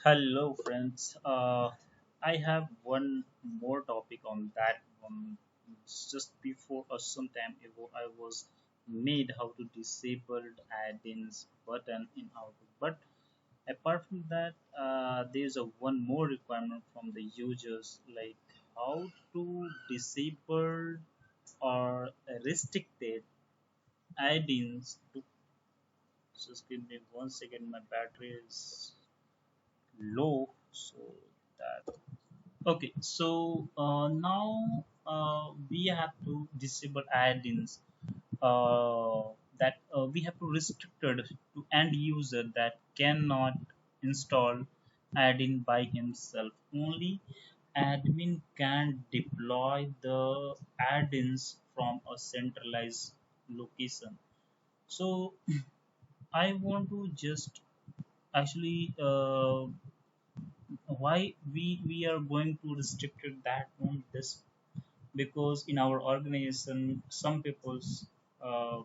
Hello, friends. I have one more topic on that one. Just before or some time ago, I was made how to disable add-ins button in Outlook. But apart from that, there's a one more requirement from the users, like how to disable or restricted add-ins. Just give me 1 second. My battery is low, so that okay, so now we have to disable add-ins that we have to restricted to end user that cannot install add-in by himself. Only admin can deploy the add-ins from a centralized location. So I want to just actually why we are going to restrict it that on this, because in our organization some people's uh,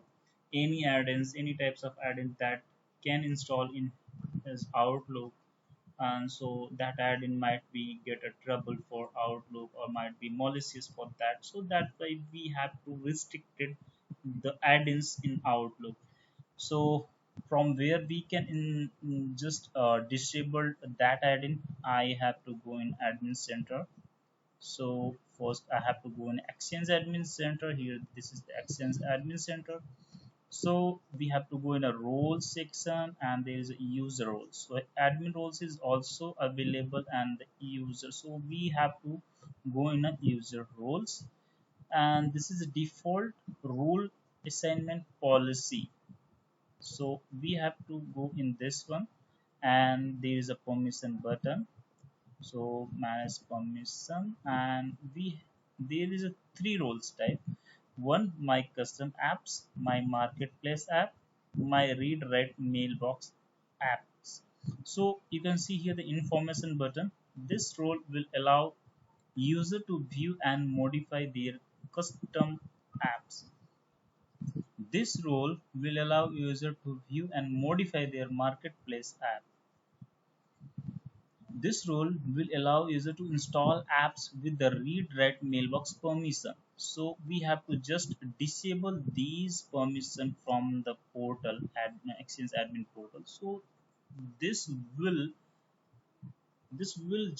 any add-ins, any types of add-ins that can install in his Outlook, and so that add-in might be get a trouble for Outlook or might be malicious for that, so that's why we have to restrict it, the add-ins in Outlook. So from where we can just disable that add-in, I have to go in admin center. So first I have to go in Exchange admin center. Here this is the Exchange admin center. So we have to go in a role section, and there is a user roles. So admin roles is also available and the user. So we have to go in a user roles, and this is a default rule assignment policy. So we have to go in this one, and there is a permission button. So manage permission, and we there is a three roles type. One, my custom apps, my marketplace app, my read write mailbox apps. So you can see here the information button. This role will allow user to view and modify their custom apps. This role will allow user to view and modify their marketplace app. This role will allow user to install apps with the read-write mailbox permission. So we have to just disable these permission from the portal, Exchange admin portal. So this will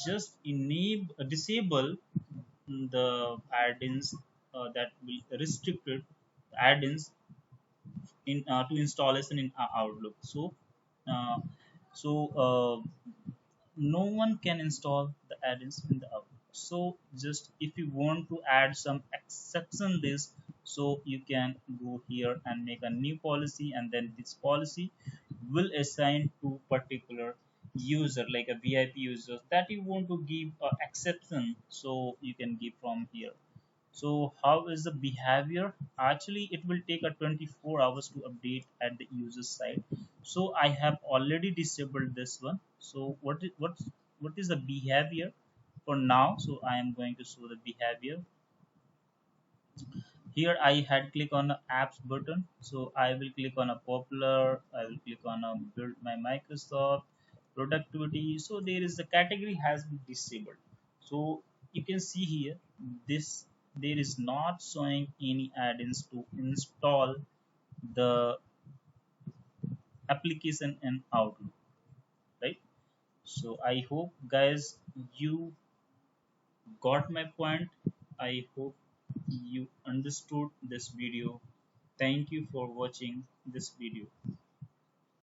just enable disable the add-ins that will restricted add-ins in to installation in Outlook. Uh, so no one can install the add-ins in the Outlook. So just if you want to add some exception list, so you can go here and make a new policy, and then this policy will assign to particular user, like a VIP user that you want to give exception, so you can give from here. So how is the behavior? Actually, it will take a 24 hours to update at the user side. So I have already disabled this one. So what is the behavior for now? So I am going to show the behavior. Here I had click on the apps button. So I will click on a popular. I will click on a build my Microsoft productivity. So there is the category has been disabled. So you can see here this there is not showing any add-ins to install the application in Outlook, right? So I hope guys you got my point. I hope you understood this video. Thank you for watching this video.